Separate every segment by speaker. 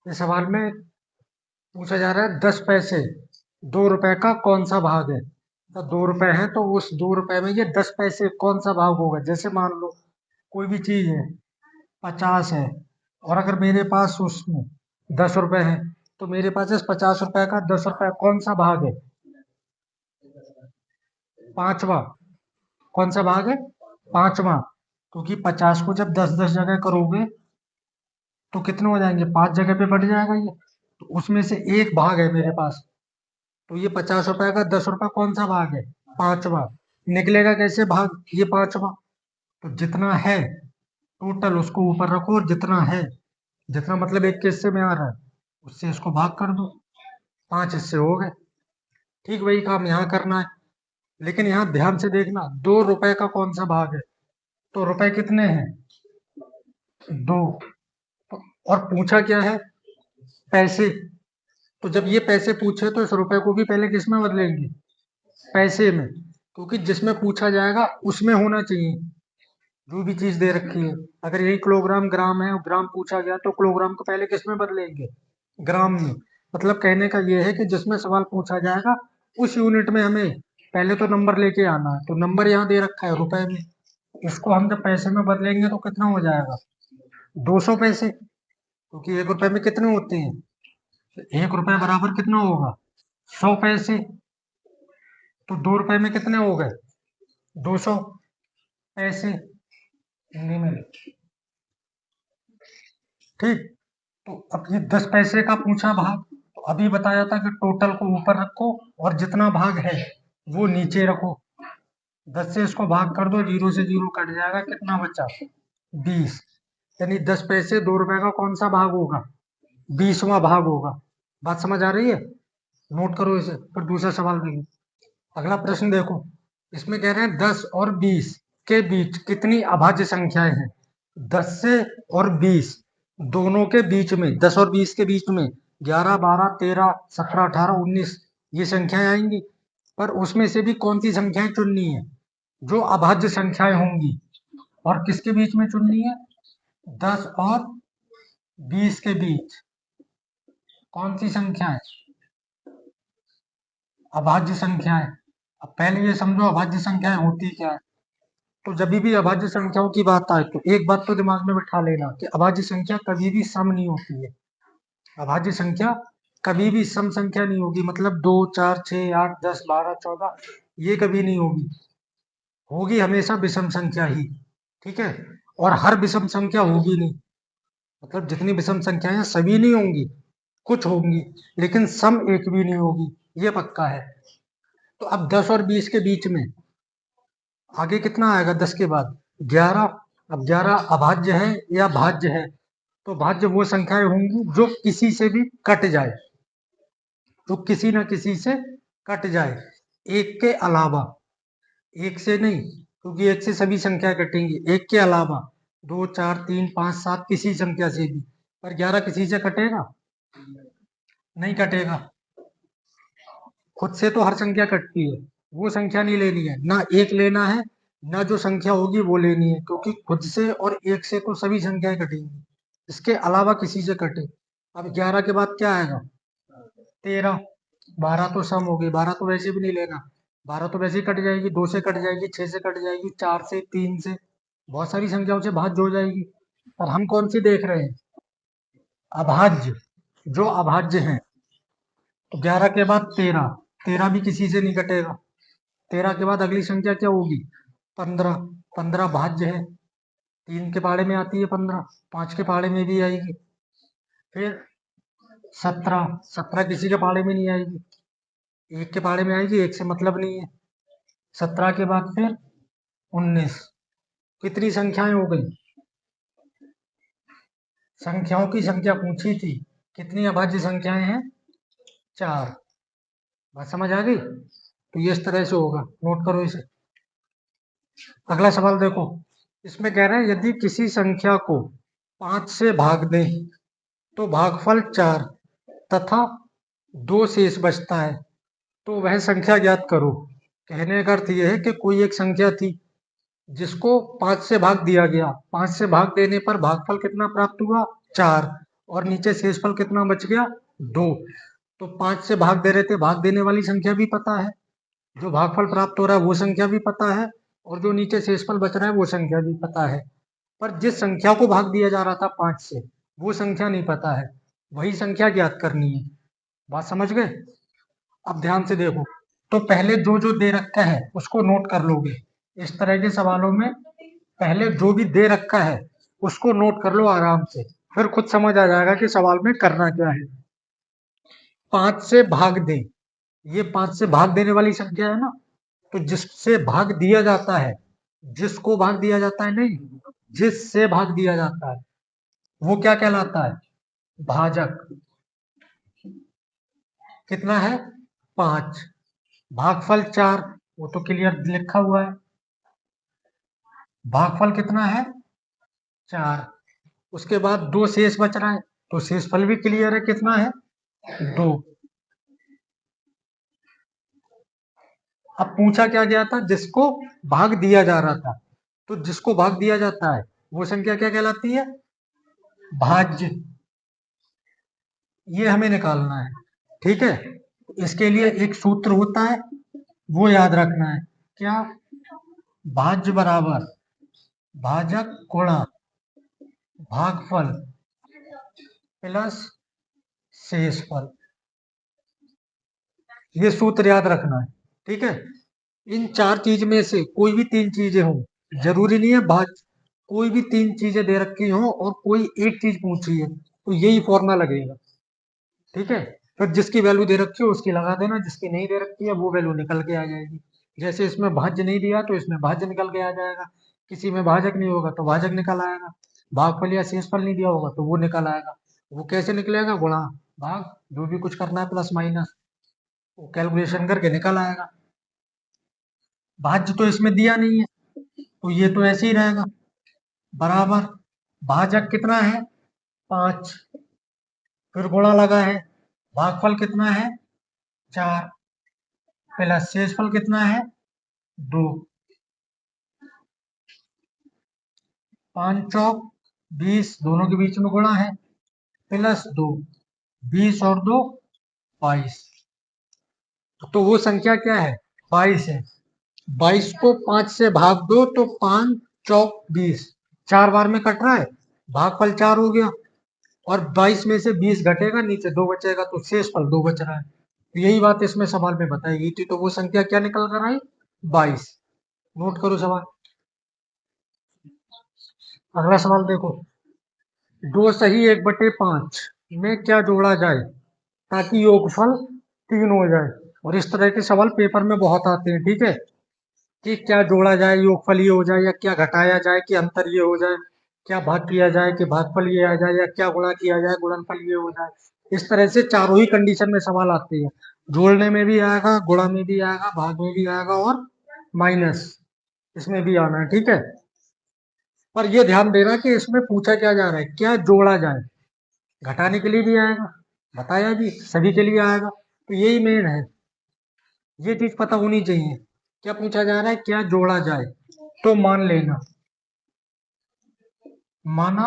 Speaker 1: इस सवाल में पूछा जा रहा है 10 पैसे 2 रुपए का कौन सा भाग है। तो 2 रुपए है तो उस 2 रुपए में ये 10 पैसे कौन सा भाग होगा। जैसे मान लो कोई भी चीज है 50 है, और अगर मेरे पास उसमें 10 रुपए है, तो मेरे पास इस 50 रुपए का 10 रुपए कौन सा भाग है। पांचवा। कौन सा भाग है? पांचवा। क्योंकि 50 को जब 10 10 जगह करोगे तो कितने हो जाएंगे, 5 जगह पे बढ़ जाएगा ये। तो उसमें से एक भाग है मेरे पास। तो ये 50 रुपए का 10 रुपए कौन सा भाग है? पांचवा। निकलेगा कैसे भाग ये पांचवा? तो जितना है टोटल उसको ऊपर रखो, और जितना है, जितना मतलब एक के हिस्से में आ रहा है, उससे इसको भाग कर दो। 5 हिस्से हो गए। ठीक वही काम यहाँ करना है। लेकिन यहाँ ध्यान से देखना, 2 रुपए का कौन सा भाग है। तो रुपए कितने हैं? 2। और पूछा क्या है? पैसे। तो जब ये पैसे पूछे तो इस रुपए को भी पहले किस में बदलेंगे? पैसे में। क्योंकि जिसमें पूछा जाएगा उसमें होना चाहिए। जो भी चीज दे रखी है, अगर यही किलोग्राम ग्राम है और ग्राम पूछा गया तो किलोग्राम को पहले किस में बदलेंगे? ग्राम में। मतलब कहने का ये है कि जिसमें सवाल पूछा जाएगा उस यूनिट में हमें पहले तो नंबर लेके आना है। तो नंबर यहाँ दे रखा है रुपए में, इसको हम जब पैसे में बदलेंगे तो कितना हो जाएगा? 200 पैसे। क्योंकि एक रुपए में कितने होते हैं? तो एक रुपए बराबर कितना होगा? 100 पैसे। तो 2 रुपए में कितने हो गए? 200 पैसे हिंदी में। ठीक। तो अब ये 10 पैसे का पूछा भाग। तो अभी बताया था कि टोटल को ऊपर रखो और जितना भाग है वो नीचे रखो। 10 से इसको भाग कर दो, 0 से 0 कट जाएगा, कितना बचा? 20। यानी 10 पैसे 2 रुपए का कौन सा भाग होगा? 20वां भाग होगा। बात समझ आ रही है? नोट करो इसे, फिर दूसरा सवाल देखो। अगला प्रश्न देखो। इसमें कह रहे हैं 10 और 20 के बीच कितनी अभाज्य संख्याएं हैं। 10 से और 20 दोनों के बीच में, 10 और 20 के बीच में 11 12 13 17 18 19 ये संख्याएं आएंगी। पर उसमें से भी कौन सी संख्याएं चुननी है? जो अभाज्य संख्याएं होंगी। और किसके बीच में चुननी है? 10 और 20 के बीच कौन सी संख्याएं? अभाज्य संख्याएं। अब पहले ये समझो अभाज्य संख्याएं होती क्या है। तो जब भी अभाज्य संख्याओं की बात आए तो एक बात तो दिमाग में बिठा लेना कि अभाज्य संख्या कभी भी सम नहीं होती है। अभाज्य संख्या कभी भी सम संख्या नहीं होगी। मतलब 2 4 6 8 10 12 14 ये कभी नहीं होगी। होगी हमेशा विषम संख्या ही। ठीक है। और हर विषम संख्या होगी नहीं। मतलब जितनी विषम संख्याएं हैं सभी नहीं होंगी, कुछ होंगी, लेकिन सम एक भी नहीं होगी, ये पक्का है। तो अब 10 और 20 के बीच में आगे कितना आएगा? 10 के बाद 11। अब 11 अभाज्य है या भाज्य है? तो भाज्य वो संख्याएं होंगी जो किसी से भी कट जाए, जो किसी न किसी से कट जाए, एक के अलावा। एक से नहीं, क्योंकि एक से सभी संख्या कटेंगी, एक के अलावा 2 4 3 5 7 किसी संख्या से भी। पर 11 किसी से कटेगा? नहीं कटेगा। खुद से तो हर संख्या कटती है, वो संख्या नहीं लेनी है, ना एक लेना है, ना जो संख्या होगी वो लेनी है। क्योंकि खुद से और एक से तो सभी संख्याएं कटेंगी, इसके अलावा किसी से कटे। अब 11 के बाद क्या आएगा? 13। 12 तो सम हो गई, 12 तो वैसे भी नहीं लेना, 12 तो वैसे ही कट जाएगी, 2 से कट जाएगी, 6 से कट जाएगी, 4 से, 3 से, बहुत सारी संख्याओं से भाज्य हो जाएगी। और हम कौन सी देख रहे हैं? अभाज्य। जो अभाज्य हैं। तो 11 के बाद 13, 13 भी किसी से नहीं कटेगा। 13 के बाद अगली संख्या क्या होगी? 15। 15 भाज्य है, 3 के पहाड़े में आती है 15, 5 के पहाड़े में भी आएगी। फिर 17, 17 किसी के पहाड़े में नहीं आएगी, एक के पहाड़े में आएगी, एक से मतलब नहीं है। 17 के बाद फिर 19। कितनी संख्याएं हो गई? संख्याओं की संख्या पूछी थी, कितनी अभाज्य संख्याएं हैं? 4। बात समझ आ गई? तो ये इस तरह से होगा, नोट करो इसे। अगला सवाल देखो। इसमें कह रहे हैं यदि किसी संख्या को 5 से भाग दें तो भागफल 4 तथा 2 शेष बचता है, तो वह संख्या ज्ञात करो। कहने का अर्थ यह है कि कोई एक संख्या थी जिसको 5 से भाग दिया गया, 5 से भाग देने पर भागफल कितना प्राप्त हुआ? 4। और नीचे शेषफल कितना बच गया 2। तो 5 से भाग दे रहे थे, भाग देने वाली संख्या भी पता है, जो भागफल प्राप्त हो रहा है वो संख्या भी पता है, और जो नीचे शेषफल बच रहा है वो संख्या भी पता है। पर जिस संख्या को भाग दिया जा रहा था 5 से, वो संख्या नहीं पता है, वही संख्या ज्ञात करनी है। बात समझ गए? अब ध्यान से देखो, तो पहले जो जो दे रखा है उसको नोट कर लोगे। इस तरह के सवालों में पहले जो भी दे रखा है उसको नोट कर लो आराम से, फिर खुद समझ आ जाएगा कि सवाल में करना क्या है। 5 से भाग दे, ये 5 से भाग देने वाली संख्या है ना, तो जिससे भाग दिया जाता है, जिसको भाग दिया जाता है नहीं, जिससे भाग दिया जाता है वो क्या कहलाता है? भाजक। कितना है? 5। भागफल 4, वो तो क्लियर लिखा हुआ है। भागफल कितना है? 4। उसके बाद 2 शेष बच रहा है, तो शेषफल भी क्लियर है, कितना है? 2। अब पूछा क्या गया था? जिसको भाग दिया जा रहा था, तो जिसको भाग दिया जाता है वो संख्या क्या कहलाती है? भाज्य। ये हमें निकालना है, ठीक है? इसके लिए एक सूत्र होता है, वो याद रखना है। क्या? भाज्य बराबर भाजक गुणा भागफल प्लस शेषफल। ये सूत्र याद रखना है, ठीक है? इन 4 चीज में से कोई भी 3 चीजें हों, जरूरी नहीं है भाज, कोई भी 3 चीजें दे रखी हो और कोई एक चीज पूछी है, तो यही फॉर्मूला लगेगा, ठीक है? फिर जिसकी वैल्यू दे रखी है उसकी लगा देना, जिसकी नहीं दे रखी है वो वैल्यू निकल के आ जाएगी। जैसे इसमें भाज्य नहीं दिया तो इसमें भाज्य निकल के आ जाएगा, किसी में भाजक नहीं होगा तो भाजक निकल आएगा, भागफल या शेषफल नहीं दिया होगा तो वो निकल आएगा। वो कैसे निकलेगा? गुणा भाग, जो भी कुछ करना है प्लस माइनस, वो कैलकुलेशन करके निकल आएगा। भाज्य तो इसमें दिया नहीं है, तो ये तो ऐसे ही रहेगा, बराबर भाजक कितना है? 5। फिर गुणा लगा है, भागफल कितना है? 4 प्लस शेषफल कितना है? 2। 5 चौक 20, दोनों के बीच में गुणा है, प्लस 2, 20 और 2 22। तो वो संख्या क्या है? 22 है। 22 को 5 से भाग दो तो 5 चौक 20, 4 बार में कट रहा है, भागफल 4 हो गया, और 22 में से 20 घटेगा, नीचे 2 बचेगा, तो शेषफल 2 बच रहा है। तो यही बात इसमें सवाल में बताई गई थी, तो वो संख्या क्या निकल कर आई? 22। नोट करो सवाल। अगला सवाल देखो, 2 सही 1/5 में क्या जोड़ा जाए ताकि योगफल 3 हो जाए? और इस तरह के सवाल पेपर में बहुत आते हैं, ठीक है? कि क्या जोड़ा जाए योगफल ये हो जाए, या क्या घटाया जाए कि अंतर ये हो जाए, क्या भाग किया जाए कि भागफल ये आ जाए, या क्या गुणा किया जाए गुणनफल ये हो जाए। इस तरह से चारों ही कंडीशन में सवाल आते हैं, जोड़ने में भी आएगा, गुणा में भी आएगा, भाग में भी आएगा, और माइनस इसमें भी आना है, ठीक है? पर ये ध्यान देना कि इसमें पूछा क्या जा रहा है, क्या जोड़ा जाए। घटाने के लिए भी आएगा, बताया भी, सभी के लिए आएगा, तो यही मेन है, ये चीज पता होनी चाहिए। क्या पूछा जा रहा है? क्या जोड़ा जाए। तो मान लेना, माना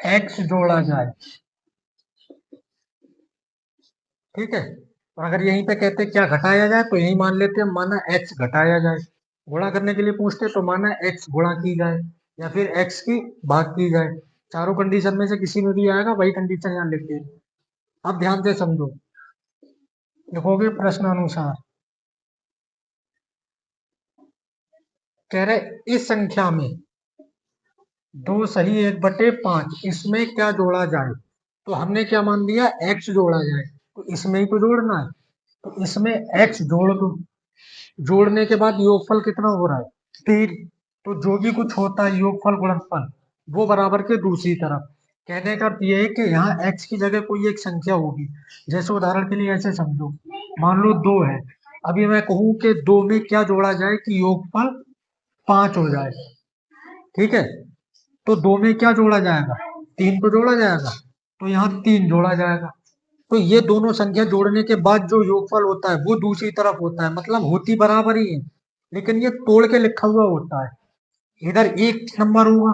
Speaker 1: x जोड़ा जाए, ठीक है? और अगर यहीं पे कहते क्या घटाया जाए तो यही मान लेते हैं, माना x घटाया जाए। गुणा करने के लिए पूछते तो माना x गुणा की जाए, या फिर x की भाग की जाए। चारों कंडीशन में से किसी में भी आएगा, वही कंडीशन यहाँ लिखते हैं। अब ध्यान से समझो, लिखोगे प्रश्नानुसार। कह रहे इस संख्या में 2 सही 1/5 इसमें क्या जोड़ा जाए, तो हमने क्या मान दिया? x जोड़ा जाए, तो इसमें ही तो जोड़ना है, तो इसमें x जोड़ दो। जोड़ने के बाद योगफल कितना हो रहा है? 3। तो जो भी कुछ होता है योगफल गुणनफल, वो बराबर के दूसरी तरफ। कहने का अर्थ ये है कि यहाँ x की जगह कोई एक संख्या होगी। जैसे उदाहरण के लिए ऐसे समझो, मान लो 2 है, अभी मैं कहूँ कि 2 में क्या जोड़ा जाए कि योगफल 5 हो जाए, ठीक है? तो 2 में क्या जोड़ा जाएगा? 3 तो जोड़ा जाएगा, तो यहाँ 3 जोड़ा जाएगा। तो ये दोनों संख्या जोड़ने के बाद जो योगफल होता है वो दूसरी तरफ होता है, मतलब होती बराबर ही है, लेकिन ये तोड़ के लिखा हुआ होता है। इधर एक नंबर होगा,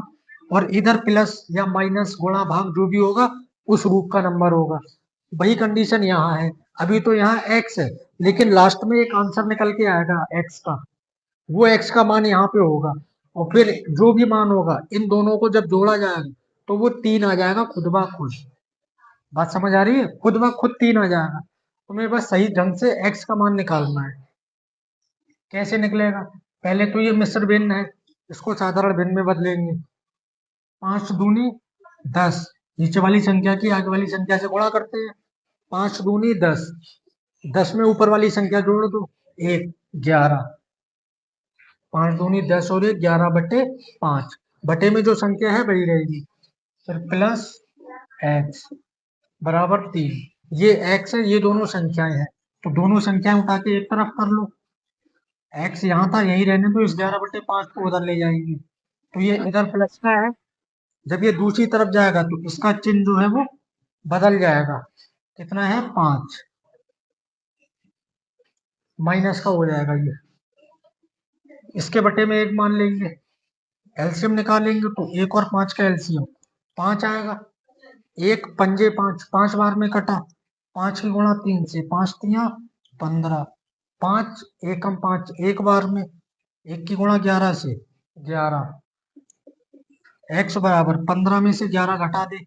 Speaker 1: और इधर प्लस या माइनस गुणा भाग जो भी होगा उस रूप का नंबर होगा। वही कंडीशन यहाँ है। अभी तो यहाँ x है, लेकिन लास्ट में एक आंसर निकल के आएगा x का, वो x का मान यहाँ पे होगा। और फिर जो भी मान होगा इन दोनों को जब जोड़ा जाएगा तो वो 3 आ जाएगा खुद ब खुद। बात समझ आ रही है? खुद ब खुद 3 आ जाएगा। तुम्हें बस सही ढंग से x का मान निकालना है। कैसे निकलेगा? पहले तो ये मिश्र भिन्न है, इसको साधारण भिन्न में बदलेंगे। 5 दूनी 10, नीचे वाली संख्या की आगे वाली संख्या से गुणा करते हैं। 5 दूनी 10, 10 में ऊपर वाली संख्या जोड़ दो, 1 11, 5 दूनी 10 और 1 11/5, बटे में जो संख्या है वही रहेगी। फिर प्लस x बराबर 3, ये x है, ये दोनों संख्याएं हैं, तो दोनों संख्याएं उठा के एक तरफ कर लो। x यहाँ था, यही रहने दो, इस 11/5 को उधर ले जाएंगे, तो ये इधर प्लस का है। जब ये दूसरी तरफ जाएगा तो इसका चिन्ह जो है वो बदल जाएगा। कितना है? 5 माइनस का हो जाएगा ये। इसके बटे में 1 मान लेंगे, एलसीएम निकालेंगे तो 1 और 5 का एलसीएम 5 आएगा। 1 पंजे 5, 5 बार में कटा, 5 की गुणा 3 से, 5 तिया 15, 5 एकम 5 एक बार में, 1 की गुणा 11 से 11, x बराबर 15 में से 11 घटा दे,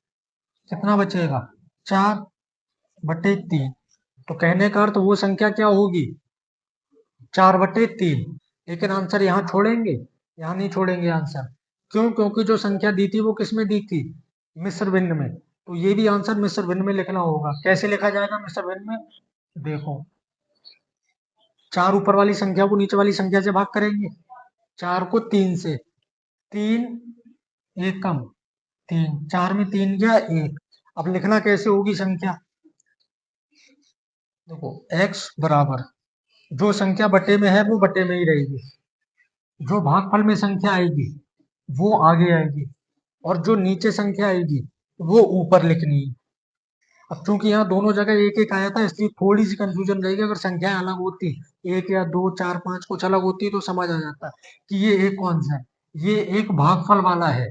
Speaker 1: कितना बचेगा? 4/3। तो कहने का अर्थ वो संख्या क्या होगी? 4/3। लेकिन आंसर यहाँ छोड़ेंगे? यहाँ नहीं छोड़ेंगे आंसर। क्यों? क्योंकि जो संख्या दी थी वो किस में दी थी? मिश्र भिन्न में। तो ये भी आंसर मिश्र भिन्न में लिखना होगा। कैसे लिखा जाएगा मिश्र भिन्न में? देखो, 4 ऊपर वाली संख्या को नीचे वाली संख्या से भाग करेंगे, 4 को 3 से, 3 एकम 3, 4 में 3 गया 1। अब लिखना कैसे होगी संख्या? देखो, x बराबर जो संख्या बटे में है वो बटे में ही रहेगी, जो भागफल में संख्या आएगी वो आगे आएगी, और जो नीचे संख्या आएगी वो ऊपर लिखनी है। अब चूंकि यहाँ दोनों जगह एक एक आया था, इसलिए थोड़ी सी कंफ्यूजन रहेगी। अगर संख्याएं अलग होती, 1 या 2 4 5 कुछ अलग होती, तो समझ आ जाता कि ये एक कौन सा है, ये एक भागफल वाला है।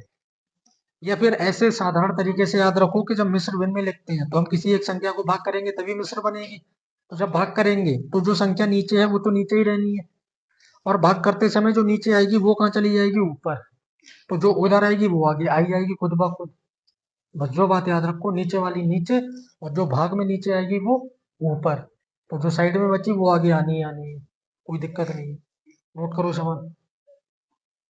Speaker 1: या फिर ऐसे साधारण तरीके से याद रखो कि जब मिश्र भिन्न में लिखते हैं तो हम किसी एक संख्या को भाग करेंगे तभी मिश्र बनेगी। तो जब भाग करेंगे तो जो संख्या नीचे है वो तो नीचे ही रहनी है, और भाग करते समय जो नीचे आएगी वो कहाँ चली जाएगी? ऊपर। तो जो उधर आएगी वो आगे आई जाएगी खुद ब खुद। बस जो बात याद रखो, नीचे वाली नीचे, और जो भाग में नीचे आएगी वो ऊपर। तो जो साइड में बची वो आगे आनी ही आनी है, कोई दिक्कत नहीं है। नोट करो सवाल।